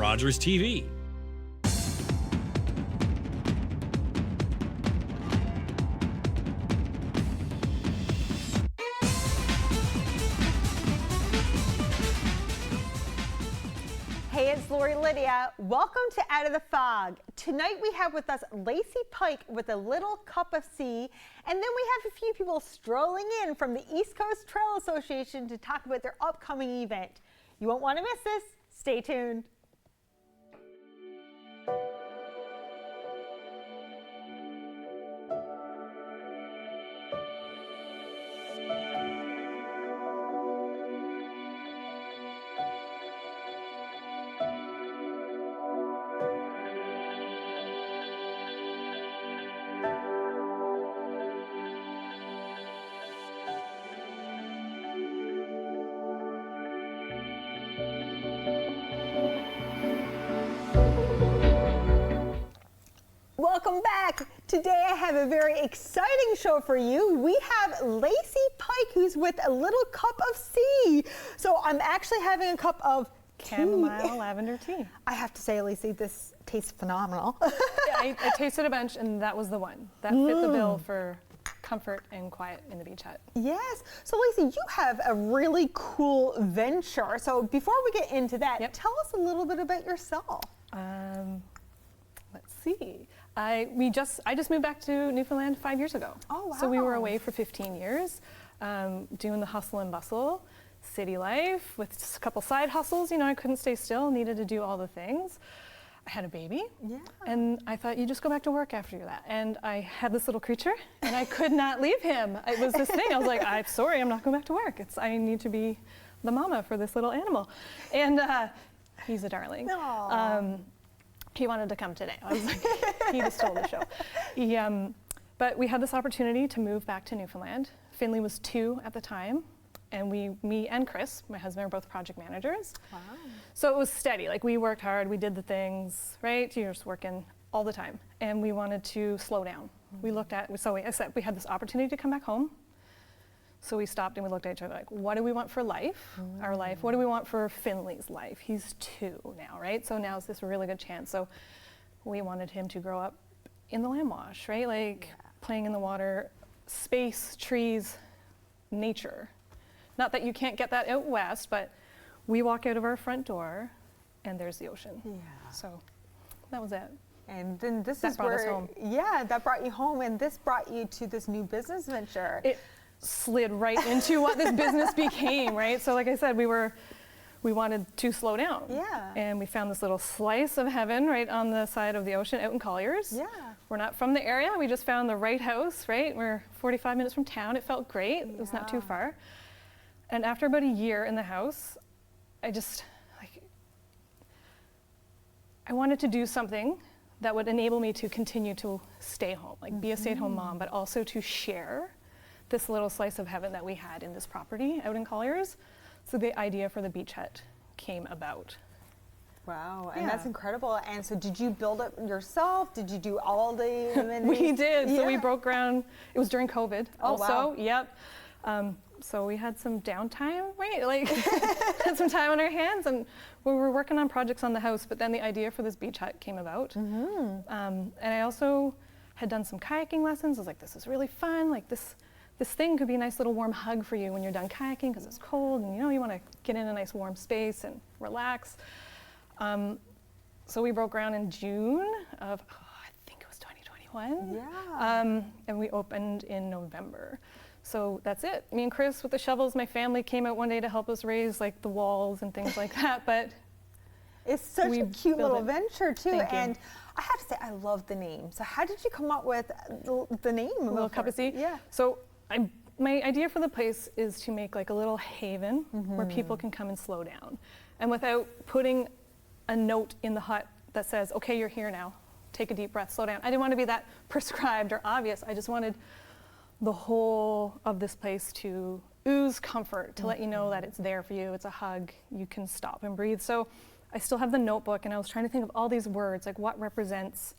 Rogers TV. Hey, it's Lori Lydia. Welcome to Out of the Fog. Tonight we have with us Lacey Pike with a little cup of tea, and then we have a few people strolling in from the East Coast Trail Association to talk about their upcoming event. You won't want to miss this. Stay tuned. Welcome back. Today I have a very exciting show for you. We have Lacey Pike who's with a little cup of tea. So I'm actually having a cup of chamomile lavender tea. I have to say, Lacey, this tastes phenomenal. I tasted a bunch and that was the one. That fit the bill for comfort and quiet in the beach hut. Yes. So Lacey, you have a really cool venture. So before we get into that, tell us a little bit about yourself. Let's see. I just moved back to Newfoundland 5 years ago. Oh, wow. So we were away for 15 years, doing the hustle and bustle, city life with just a couple side hustles. You know, I couldn't stay still, needed to do all the things. I had a baby, and I thought you just go back to work after that. And I had this little creature, and I could not leave him. It was this thing. I was like, I'm sorry, I'm not going back to work. I need to be the mama for this little animal. And he's a darling. He wanted to come today. I was like, he just stole the show. But we had this opportunity to move back to Newfoundland. Finley was 2 at the time, and me and Chris, my husband, are both project managers. Wow. So it was steady. Like, we worked hard, we did the things, right? You're just working all the time. And we wanted to slow down. We looked at, I said, we had this opportunity to come back home. So we stopped and we looked at each other like, what do we want for life, our life? What do we want for Finley's life? He's 2 now, right? So now's this really good chance. So we wanted him to grow up in the land wash, right? Like playing in the water, space, trees, nature. Not that you can't get that out west, but we walk out of our front door and there's the ocean. Yeah. So that was it. And then this that is brought where, us home. Yeah, that brought you home, and this brought you to this new business venture. It slid right into what this business became, right? So like I said, we wanted to slow down. Yeah. And we found this little slice of heaven right on the side of the ocean out in Colliers. Yeah. We're not from the area. We just found the right house, right? We're 45 minutes from town. It felt great. It was not too far. And after about a year in the house, I wanted to do something that would enable me to continue to stay home, like be a stay-at-home mom, but also to share this little slice of heaven that we had in this property out in Colliers. So the idea for the beach hut came about. Wow, and that's incredible. And so did you build it yourself? Did you do all the amenities? We did. So we broke ground. It was during COVID also. Wow. Yep. So we had some downtime, right? Like had some time on our hands, and we were working on projects on the house, but then the idea for this beach hut came about. And I also had done some kayaking lessons. I was like, this is really fun. Like this thing could be a nice little warm hug for you when you're done kayaking because it's cold and you want to get in a nice warm space and relax. So we broke ground in June of, I think it was 2021. Yeah. And we opened in November. So that's it. Me and Chris with the shovels, my family came out one day to help us raise like the walls and things like that. But it's such a cute little venture too. And I have to say, I love the name. So how did you come up with the name? A little cup of tea? Yeah. So my idea for the place is to make like a little haven where people can come and slow down. And without putting a note in the hut that says, okay, you're here now, take a deep breath, slow down. I didn't want to be that prescribed or obvious. I just wanted the whole of this place to ooze comfort, to let you know that it's there for you, it's a hug, you can stop and breathe. So I still have the notebook, and I was trying to think of all these words, like what represents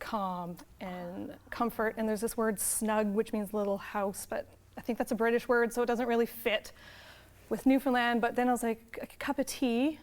calm and comfort. And there's this word snug, which means little house, but I think that's a British word, so it doesn't really fit with Newfoundland. But then I was like, a cup of tea,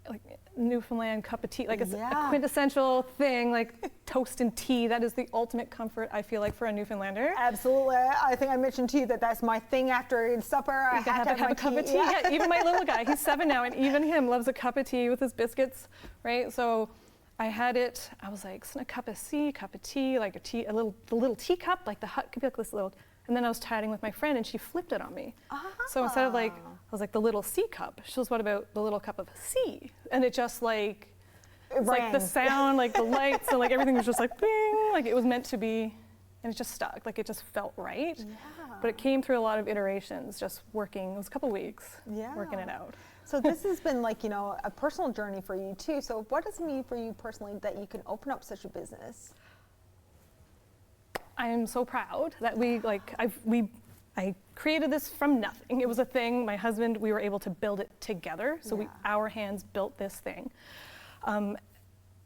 like Newfoundland cup of tea, like it's Yeah. a quintessential thing, like toast and tea. That is the ultimate comfort, I feel like, for a Newfoundlander. Absolutely. I think I mentioned to you that that's my thing after supper. I You have to have a my cup of tea. Yeah. Yeah, even my little guy, he's 7 now, and even him loves a cup of tea with his biscuits, right? So I had it, I was like, a cup of tea, like the little teacup, like the hut could be like this little, and then I was chatting with my friend and she flipped it on me. So instead of like, I was like, the little C cup, she goes, what about the little cup of C? And it just like, it's like the sound, like the lights, and like everything was just like bing, like it was meant to be, and it just stuck, like it just felt right. Yeah. But it came through a lot of iterations, just working, it was a couple weeks, Yeah. working it out. So this has been like, you know, a personal journey for you too. So what does it mean for you personally that you can open up such a business? I am so proud that I created this from nothing. It was a thing. My husband, we were able to build it together. So our hands built this thing. And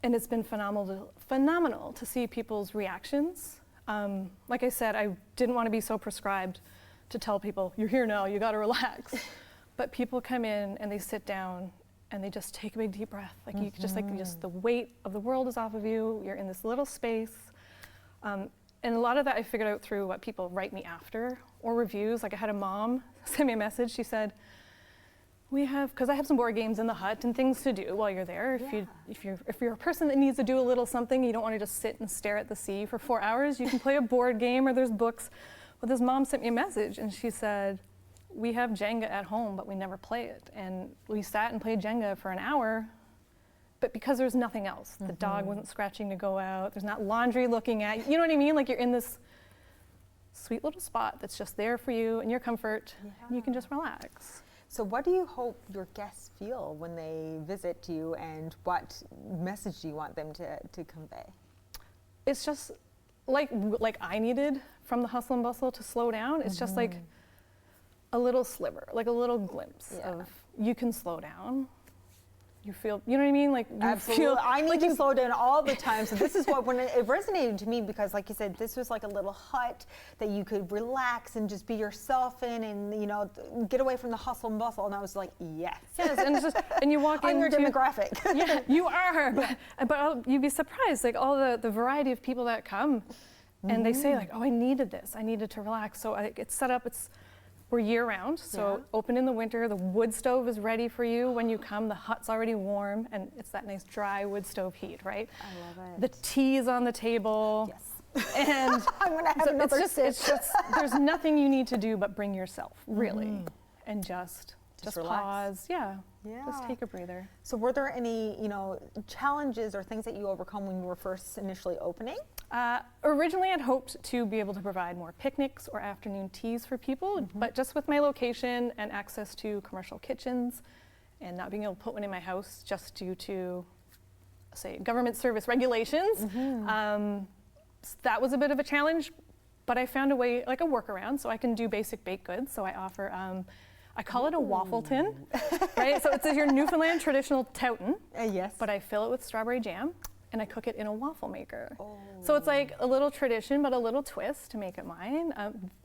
it's been phenomenal to see people's reactions. Like I said, I didn't want to be so prescribed to tell people, you're here now, you got to relax. But people come in and they sit down and they just take a big deep breath. Like you just the weight of the world is off of you. You're in this little space. And a lot of that I figured out through what people write me after or reviews. Like I had a mom send me a message. She said, because I have some board games in the hut and things to do while you're there. If you're a person that needs to do a little something, you don't want to just sit and stare at the sea for 4 hours, you can play a board game or there's books. Well, this mom sent me a message and she said, we have Jenga at home, but we never play it. And we sat and played Jenga for an hour, but because there's nothing else. The dog wasn't scratching to go out. There's not laundry looking at you. You know what I mean? Like you're in this sweet little spot that's just there for you and your comfort. And you can just relax. So what do you hope your guests feel when they visit you, and what message do you want them to convey? It's just like I needed from the hustle and bustle to slow down. It's just like a little sliver, like a little glimpse of you can slow down. You feel, you know what I mean? Like you Absolutely. feel, I need to slow down all the time. So this is what, when it resonated to me, because like you said, this was like a little hut that you could relax and just be yourself in, and you know, get away from the hustle and bustle. And I was like, yes. Yes, and it's just, and you walk I'm your into demographic. Yeah, you are. But you'd be surprised, like all the variety of people that come, and they say like, oh, I needed this. I needed to relax. So it's set up. We're year round, so open in the winter. The wood stove is ready for you when you come. The hut's already warm, and it's that nice dry wood stove heat, right? I love it. The tea is on the table. Yes. And I'm gonna have another sip. it's just, there's nothing you need to do but bring yourself, really, and just relax. pause. Yeah. Just take a breather. So were there any, you know, challenges or things that you overcome when you were first initially opening? Originally, I'd hoped to be able to provide more picnics or afternoon teas for people, but just with my location and access to commercial kitchens and not being able to put one in my house just due to, say, government service regulations, that was a bit of a challenge, but I found a way, like a workaround, so I can do basic baked goods. So I offer, I call it a waffle tin, right? So it's your Newfoundland traditional towton, Yes. but I fill it with strawberry jam and I cook it in a waffle maker. So it's like a little tradition, but a little twist to make it mine.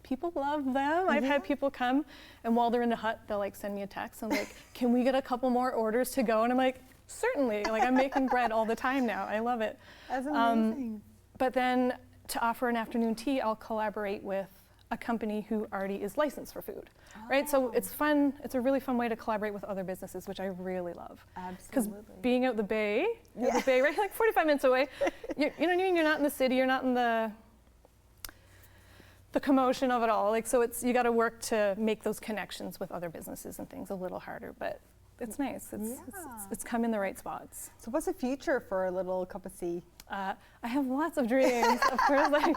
People love them. I've had people come, and while they're in the hut, they'll like send me a text and like, can we get a couple more orders to go? And I'm like, certainly. Like I'm making bread all the time now. I love it. That's amazing. But then to offer an afternoon tea, I'll collaborate with a company who already is licensed for food, right? So it's fun. It's a really fun way to collaborate with other businesses, which I really love. Because being out the bay, right, like 45 minutes away, you know what I mean? You're not in the city. You're not in the commotion of it all. Like, so it's, you got to work to make those connections with other businesses and things a little harder, but it's nice. It's come in the right spots. So what's the future for a little cup of tea? I have lots of dreams. Of course, like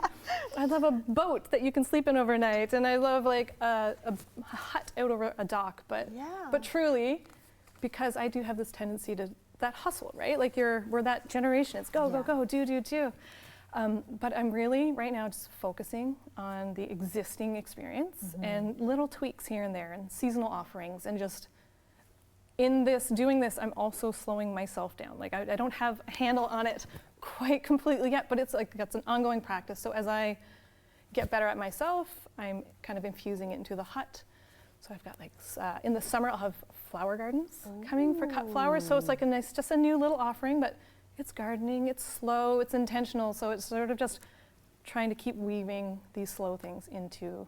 I love a boat that you can sleep in overnight, and I love like a hut out over a dock. But truly, because I do have this tendency to that hustle, right? Like we're that generation. It's go, do. But I'm really right now just focusing on the existing experience and little tweaks here and there, and seasonal offerings, and just. In doing this, I'm also slowing myself down. Like I don't have a handle on it quite completely yet, but it's like that's an ongoing practice. So as I get better at myself, I'm kind of infusing it into the hut. So I've got like, in the summer I'll have flower gardens coming for cut flowers. So it's like a nice, just a new little offering, but it's gardening, it's slow, it's intentional. So it's sort of just trying to keep weaving these slow things into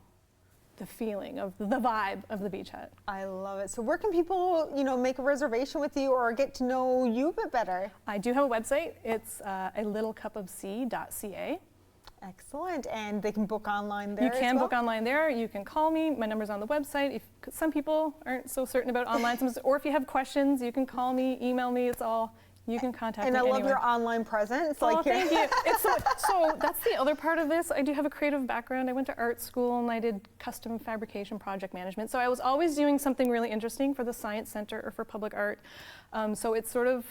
the feeling of the vibe of the beach hut. I love it. So where can people, make a reservation with you or get to know you a bit better? I do have a website. It's alittlecupofsea.ca. Excellent. And they can book online there You can as well? book online there. You can call me. My number's on the website. Some people aren't so certain about online, or if you have questions, you can call me, email me. It's all, you can contact and me I love anywhere. your online presence. Oh, thank you. So that's the other part of this. I do have a creative background. I went to art school and I did custom fabrication project management. So I was always doing something really interesting for the Science Center or for public art. So it's sort of,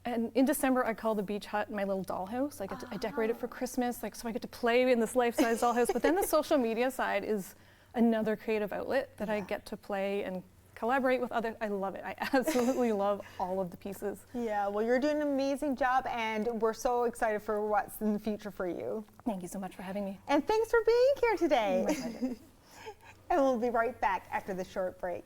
and in December I call the beach hut my little dollhouse. I decorate it for Christmas, so I get to play in this life-size dollhouse. But then the social media side is another creative outlet that I get to play and collaborate with others. I love it. I absolutely love all of the pieces. Yeah, well, you're doing an amazing job, and we're so excited for what's in the future for you. Thank you so much for having me. And thanks for being here today. My pleasure. And we'll be right back after the short break.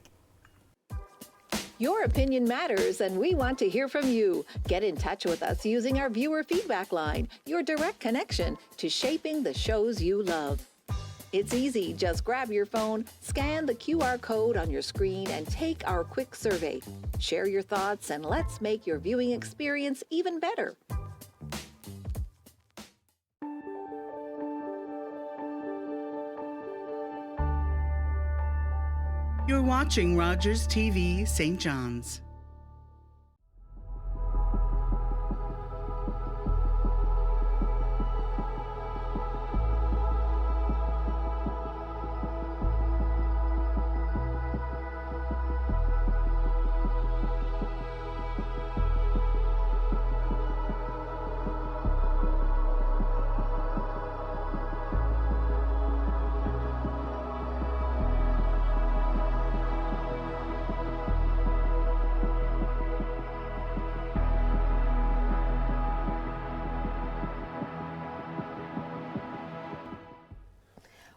Your opinion matters, and we want to hear from you. Get in touch with us using our viewer feedback line, your direct connection to shaping the shows you love. It's easy. Just grab your phone, scan the QR code on your screen, and take our quick survey. Share your thoughts, and let's make your viewing experience even better. You're watching Rogers TV St. John's.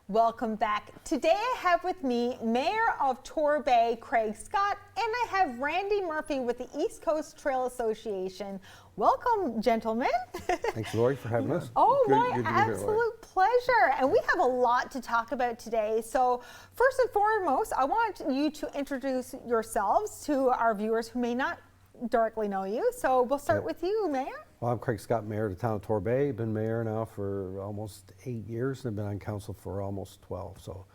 Welcome back. Today I have with me Mayor of Torbay, Craig Scott, and I have Randy Murphy with the East Coast Trail Association. Welcome, gentlemen. Thanks, Lori, for having us. Oh, Good my to be here, Lori. absolute pleasure. And we have a lot to talk about today. So first and foremost, I want you to introduce yourselves to our viewers who may not directly know you. So we'll start with you, Mayor. Well, I'm Craig Scott, Mayor of the town of Torbay. Been mayor now for almost 8 years, and I've been on council for almost 12. So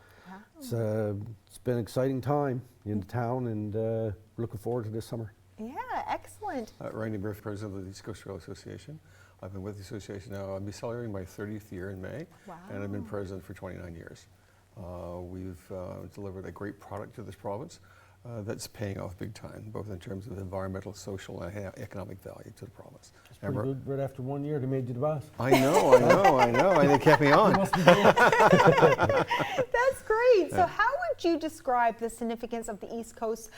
it's been an exciting time in the town, and looking forward to this summer. Yeah, excellent. Randy Murphy, president of the East Coast Trail Association. I've been with the association now. I'll be celebrating my 30th year in May, and I've been president for 29 years. We've delivered a great product to this province that's paying off big time, both in terms of environmental, social, and economic value to the province. It's pretty good. Right after 1 year, they made you the boss. I know, and they kept me on. That's great. So how would you describe the significance of the East Coast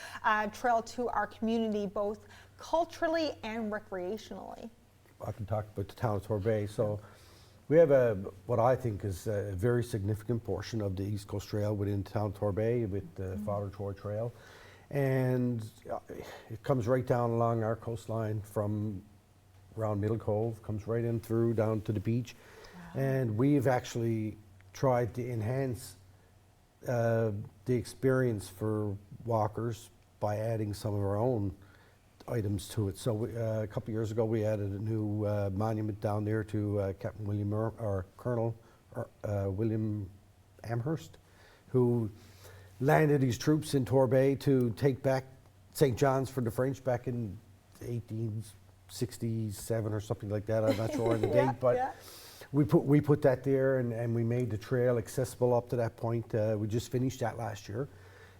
Trail to our community, both culturally and recreationally? I can talk about the town of Torbay. So we have what I think is a very significant portion of the East Coast Trail within town of Torbay with the Father Troy Trail. And it comes right down along our coastline from around Middle Cove, comes right in through down to the beach. And we've actually tried to enhance the experience for walkers by adding some of our own items to it. So a couple of years ago, we added a new monument down there to Captain William or Colonel William Amherst, who landed his troops in Torbay to take back St. John's for the French back in 1867 or something like that. I'm not sure on the date, but we put that there, and we made the trail accessible up to that point. We just finished that last year.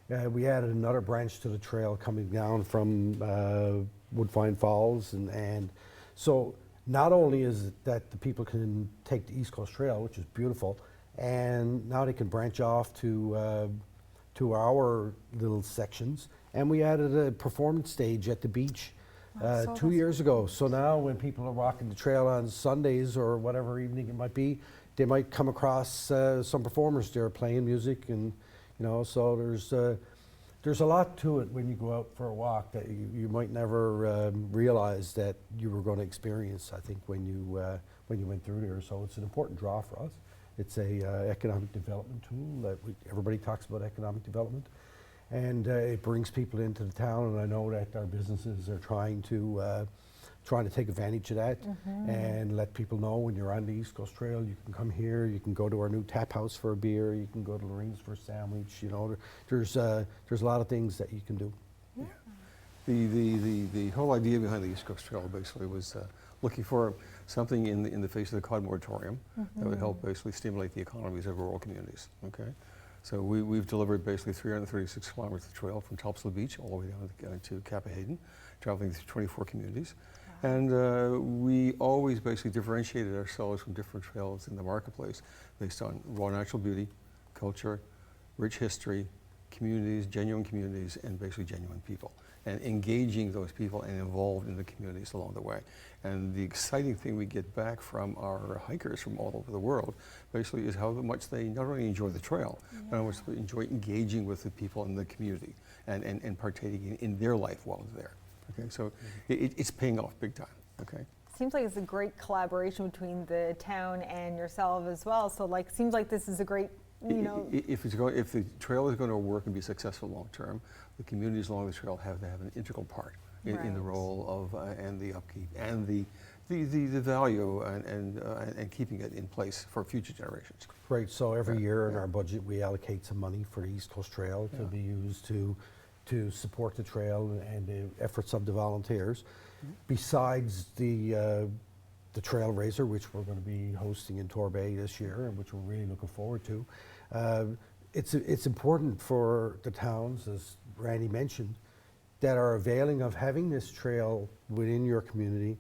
We added another branch to the trail coming down from Woodfine Falls, and so not only is it that the people can take the East Coast Trail, which is beautiful, and now they can branch off to our little sections, and we added a performance stage at the beach 2 years ago. So now when people are walking the trail on Sundays or whatever evening it might be, they might come across some performers there playing music, and so there's There's a lot to it when you go out for a walk that you might never realize that you were going to experience, I think, when you went through there. So it's an important draw for us. It's a economic development tool that everybody talks about economic development. And it brings people into the town, and I know that our businesses are trying to take advantage of that and let people know when you're on the East Coast Trail, you can come here, you can go to our new tap house for a beer, you can go to Lorene's for a sandwich. You know, there's a lot of things that you can do. Yeah. The whole idea behind the East Coast Trail basically was looking for something in the face of the cod moratorium that would help basically stimulate the economies of rural communities. Okay. So we've delivered basically 336 kilometers of trail from Topsail Beach all the way down to Cappahayden, traveling through 24 communities. Wow. And we always basically differentiated ourselves from different trails in the marketplace based on raw natural beauty, culture, rich history, communities, and basically genuine people, and engaging those people and involved in the communities along the way. And the exciting thing we get back from our hikers from all over the world basically is how much they not only enjoy the trail, but how much they enjoy engaging with the people in the community and partaking in their life while they're there. Okay, so it's paying off big time. Okay. Seems like it's a great collaboration between the town and yourself as well. So seems like this is a great, you know. If the trail is going to work and be successful long term, the communities along the trail have to have an integral part in the role of and the upkeep and the value and keeping it in place for future generations. Right. So every year in our budget, we allocate some money for the East Coast Trail to be used to support the trail and the efforts of the volunteers. Besides the Trailraiser, which we're going to be hosting in Torbay this year, and which we're really looking forward to, it's important for the towns, as Randy mentioned, that are availing of having this trail within your community,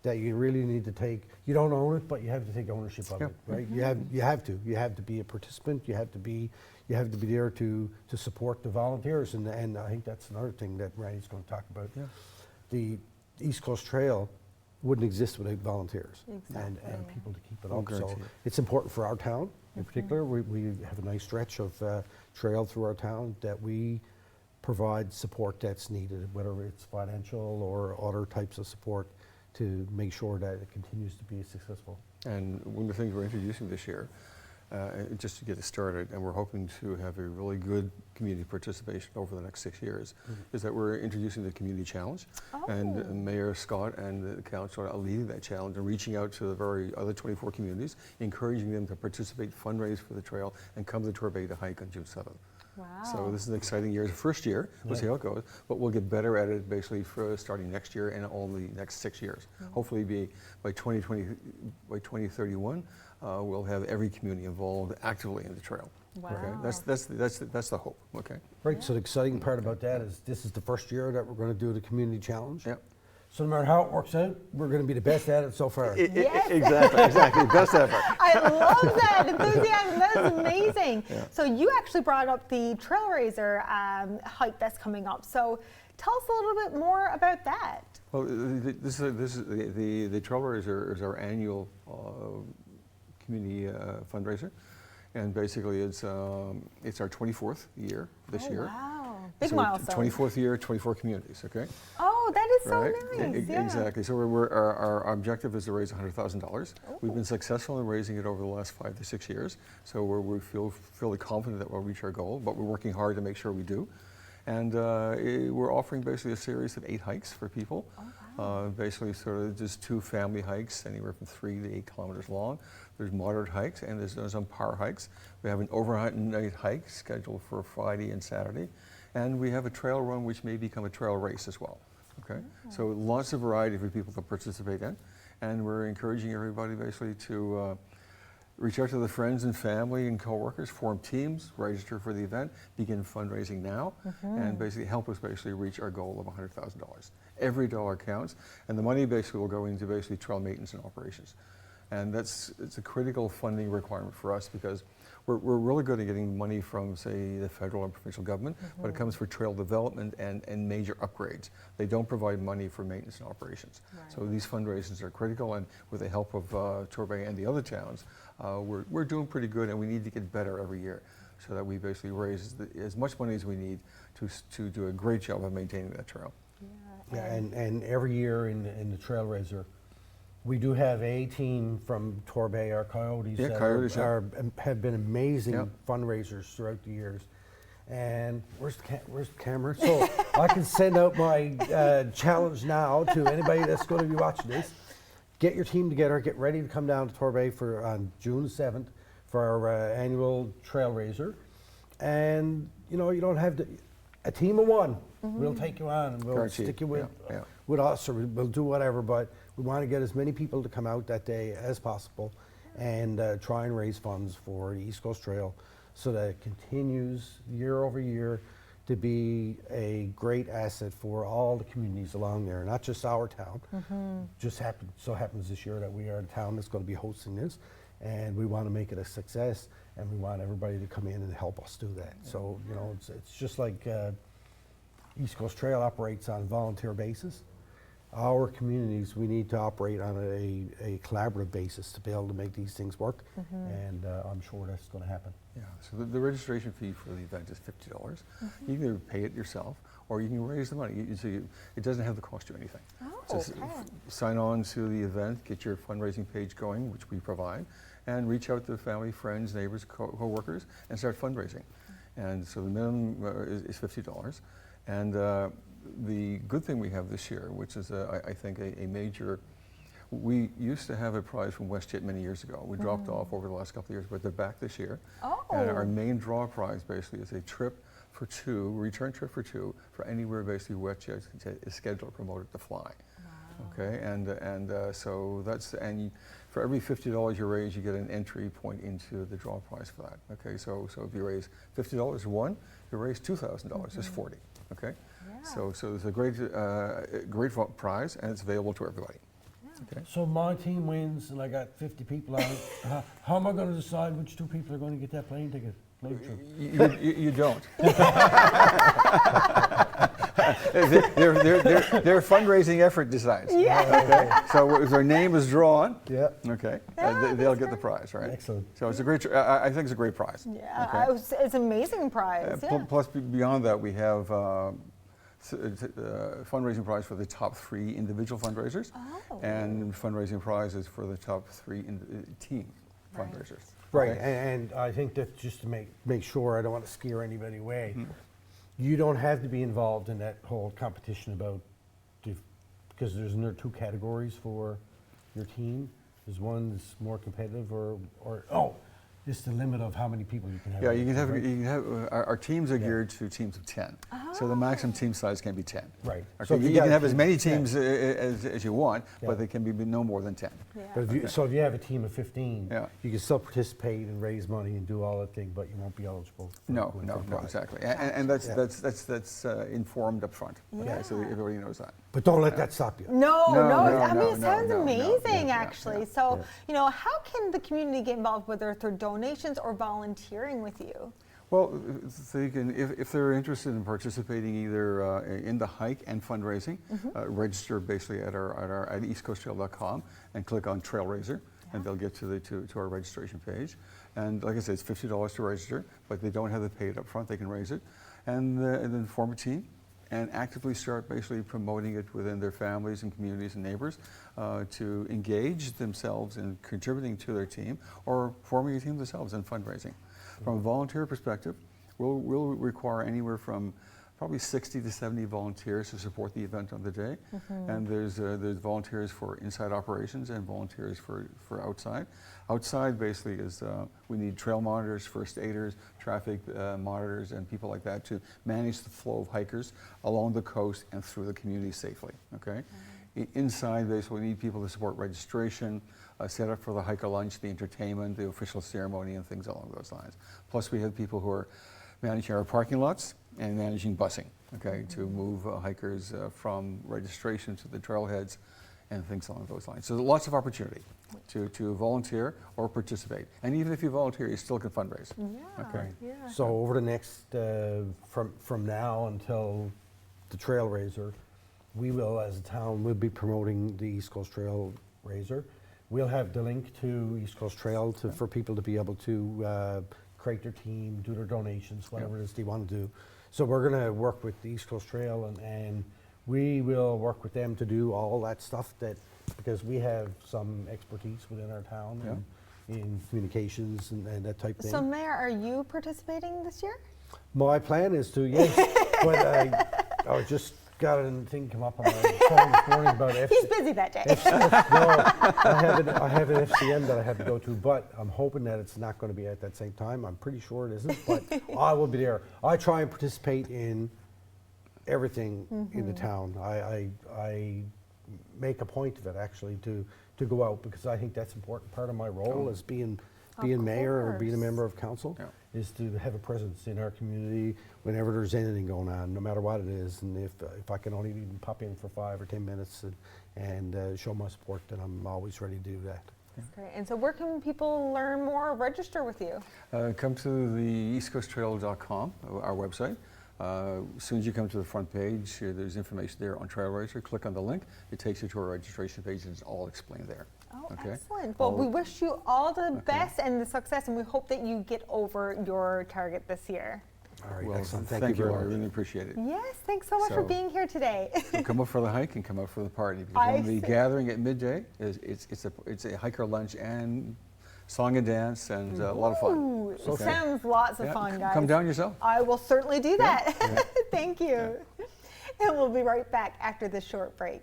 that you really need to take. You don't own it, but you have to take ownership of it, right? You have to be a participant. You have to be there to support the volunteers, and I think that's another thing that Randy's going to talk about. Yeah. The East Coast Trail wouldn't exist without volunteers and people to keep it up. So it's important for our town in particular. We have a nice stretch of trail through our town that we provide support that's needed, whether it's financial or other types of support, to make sure that it continues to be successful. And one of the things we're introducing this year, just to get it started, and we're hoping to have a really good community participation over the next 6 years, is that we're introducing the Community Challenge. And Mayor Scott and the council are leading that challenge and reaching out to the other 24 communities, encouraging them to participate, fundraise for the trail, and come to Torbay to hike on June 7th. Wow. So this is an exciting year. It's the first year. We'll see how it goes, but we'll get better at it basically for starting next year and all the next 6 years. Hopefully by 2031, we'll have every community involved actively in the trail. Wow. Okay? That's the hope. Okay. Right. So the exciting part about that is this is the first year that we're going to do the Community Challenge. Yep. So no matter how it works out, we're going to be the best at it so far. Yes. Exactly. Best ever. I love that enthusiasm. That is amazing. Yeah. So you actually brought up the Trailraiser hike that's coming up. So tell us a little bit more about that. Well, this is the Trailraiser is our annual community fundraiser, and basically it's our 24th year this year. Wow. Big so milestone. 24th year, 24 communities. Okay. Oh, that is so nice. Exactly. So our objective is to raise $100,000. We've been successful in raising it over the last 5 to 6 years. So we feel fairly confident that we'll reach our goal, but we're working hard to make sure we do. And we're offering basically a series of 8 hikes for people. Oh, wow. Basically sort of just 2 family hikes, anywhere from 3 to 8 kilometers long. There's moderate hikes and there's some power hikes. We have an overnight hike scheduled for Friday and Saturday. And we have a trail run which may become a trail race as well. Okay, so lots of variety for people to participate in, and we're encouraging everybody basically to reach out to their friends and family and coworkers, form teams, register for the event, begin fundraising now, and basically help us reach our goal of $100,000. Every dollar counts, and the money basically will go into basically trail maintenance and operations. And it's a critical funding requirement for us because we're really good at getting money from, say, the federal and provincial government, but it comes for trail development and major upgrades. They don't provide money for maintenance and operations. Right. So these fundraisers are critical, and with the help of Torbay and the other towns, we're doing pretty good, and we need to get better every year. so that we basically raise as much money as we need to do a great job of maintaining that trail. Yeah, and every year in the Trail Raiser, we do have a team from Torbay, our Coyotes, Yeah, that Coyotes, have been amazing Yeah. fundraisers throughout the years. And where's the camera? So I can send out my challenge now to anybody that's going to be watching this. Get your team together, get ready to come down to Torbay on June 7th for our annual Trail Raiser. And, you know, you don't have to, a team of one, we'll take you on and we'll Guaranteed. stick you with, Yeah, yeah. with us, or we'll do whatever, but we want to get as many people to come out that day as possible and try and raise funds for the East Coast Trail so that it continues year over year to be a great asset for all the communities along there, not just our town. Just so happens this year that we are the town that's going to be hosting this, and we want to make it a success, and we want everybody to come in and help us do that. So, you know, it's just like East Coast Trail operates on a volunteer basis. Our communities, we need to operate on a collaborative basis to be able to make these things work, and I'm sure that's going to happen. Yeah, so the registration fee for the event is $50. You can either pay it yourself or you can raise the money. It doesn't have to cost you anything. Just sign on to the event, get your fundraising page going, which we provide, and reach out to family, friends, neighbors, co-workers, and start fundraising. And so the minimum is $50. And the good thing we have this year, which is I think a major, we used to have a prize from WestJet many years ago. We dropped off over the last couple of years, but they're back this year. And our main draw prize basically is a trip for two, return trip for two, for anywhere basically WestJet is scheduled or promoted to fly. Okay, and so that's, and for every $50 you raise, you get an entry point into the draw prize for that. Okay, so if you raise $50 one, if you raise $2,000, it's 40. Okay, so it's a great prize, and it's available to everybody. Okay. So my team wins, and I got 50 people on it. How am I going to decide which two people are going to get that plane ticket? You don't. Their fundraising effort decides. Okay? So if their name is drawn, okay, they'll get the prize, right? Excellent. So it's a great. I think it's a great prize. Yeah, Okay? it's an amazing prize. Plus, beyond that, we have fundraising prize for the top 3 individual fundraisers, and fundraising prizes for the top 3 team fundraisers. Right, Okay? and I think that just to make sure, I don't want to scare anybody away, you don't have to be involved in that whole competition because there's 2 categories for your team. There's one that's more competitive, or just the limit of how many people you can have. Yeah, you can have. Our teams are geared to teams of 10, so the maximum team size can be 10. Right. Okay, So if you got can a have as team- many teams as you want, Yeah. but they can be no more than 10. But if you have a team of 15, Yeah. you can still participate and raise money and do all that thing, but you won't be eligible. For No, win for the prize. exactly, and that's informed up front. Okay, so everybody knows that. But don't let that stop you. No, I mean, it sounds no, amazing, yeah, actually. yeah. So, you know, how can the community get involved, whether through donations or volunteering with you? Well, so you can, if they're interested in participating either in the hike and fundraising, register basically at eastcoasttrail.com and click on Trail Raiser, and they'll get to our registration page. And like I said, it's $50 to register, but they don't have to pay it up front. They can raise it, and then form a team and actively start basically promoting it within their families and communities and neighbors to engage themselves in contributing to their team or forming a team themselves in fundraising. From a volunteer perspective, we'll require anywhere from probably 60 to 70 volunteers to support the event on the day. And there's volunteers for inside operations and volunteers for outside. Outside basically is we need trail monitors, first aiders, traffic monitors, and people like that to manage the flow of hikers along the coast and through the community safely. Okay. Inside, basically, we need people to support registration, set up for the hiker lunch, the entertainment, the official ceremony, and things along those lines. Plus, we have people who are managing our parking lots and managing busing, okay, to move hikers from registration to the trailheads and things along those lines. So lots of opportunity to volunteer or participate. And even if you volunteer, you still can fundraise. Okay. So over the next, from now until the Trail Raiser, we will, as a town, we'll be promoting the East Coast Trail Raiser. We'll have the link to East Coast Trail for people to be able to create their team, do their donations, whatever it is they want to do. So we're going to work with the East Coast Trail, and we will work with them to do all that stuff because we have some expertise within our town in communications and that type thing. So Mayor, are you participating this year? My plan is to, yes, but I just got a thing come up on my phone this morning about He's busy that day. No, I have an FCM that I have to go to, but I'm hoping that it's not going to be at that same time. I'm pretty sure it isn't, but I will be there. I try and participate in everything in the town. I make a point of it actually to go out because I think that's an important part of my role as being mayor or being a member of council is to have a presence in our community whenever there's anything going on, no matter what it is. And if I can only even pop in for 5 or 10 minutes and show my support, then I'm always ready to do that. That's great. And so where can people learn more or register with you? Come to the eastcoasttrail.com, our website. As soon as you come to the front page, there's information there on Trailraiser. Click on the link. It takes you to our registration page, and it's all explained there. Oh, excellent. Well, we wish you all the best and the success, and we hope that you get over your target this year. All right, Well, excellent. thank you very much. I really appreciate it. Yes, thanks so much for being here today. So come up for the hike and come up for the party. Because the gathering at midday, it's a hiker lunch and song and dance and a lot of fun. Ooh, sounds lots of fun, guys. Come down yourself. I will certainly do that. Thank you. And we'll be right back after this short break.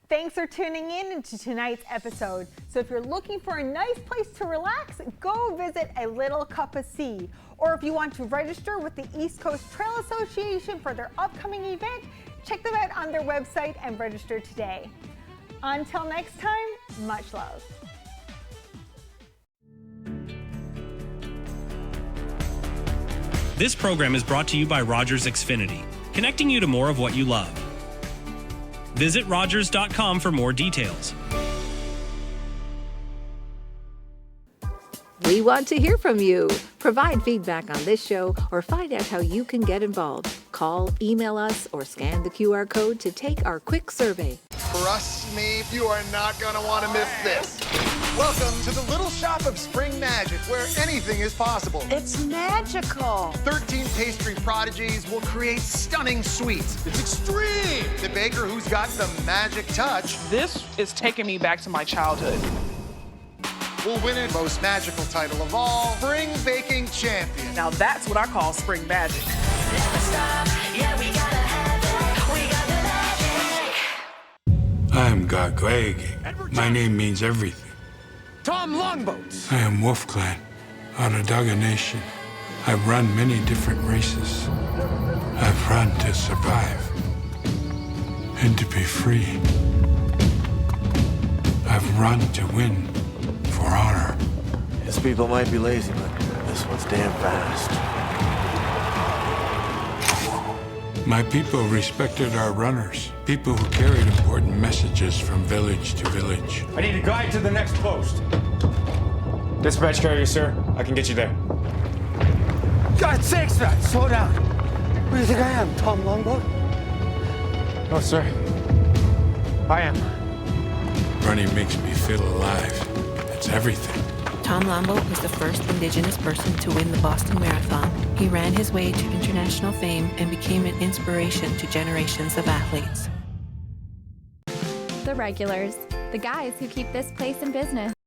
Thanks for tuning in into tonight's episode. So if you're looking for a nice place to relax, go visit A Little Cup of Sea. Or if you want to register with the East Coast Trail Association for their upcoming event, check them out on their website and register today. Until next time, much love. This program is brought to you by Rogers Xfinity, connecting you to more of what you love. Visit Rogers.com for more details. We want to hear from you. Provide feedback on this show or find out how you can get involved. Call, email us, or scan the QR code to take our quick survey. Trust me, you are not going to want to miss this. Welcome to the little shop of spring magic, where anything is possible. It's magical. 13 pastry prodigies will create stunning sweets. It's extreme. The baker who's got the magic touch. This is taking me back to my childhood. Will win it most magical title of all, Spring Baking Champion. Now that's what I call spring magic. Never stop. Yeah, we gotta have it. We got the magic. I am Gagweg. My name means everything. Tom Longboats. I am Wolf Clan, Onondaga Nation. I've run many different races. I've run to survive and to be free. I've run to win for honor. His people might be lazy, but this one's damn fast. My people respected our runners, people who carried important messages from village to village. I need a guide to the next post. Dispatch carrier, sir. I can get you there. God's sakes, man, slow down. Who do you think I am, Tom Longboat? No, sir. I am. Running makes me feel alive. It's everything. Tom Longboat was the first Indigenous person to win the Boston Marathon. He ran his way to international fame and became an inspiration to generations of athletes. The regulars, the guys who keep this place in business.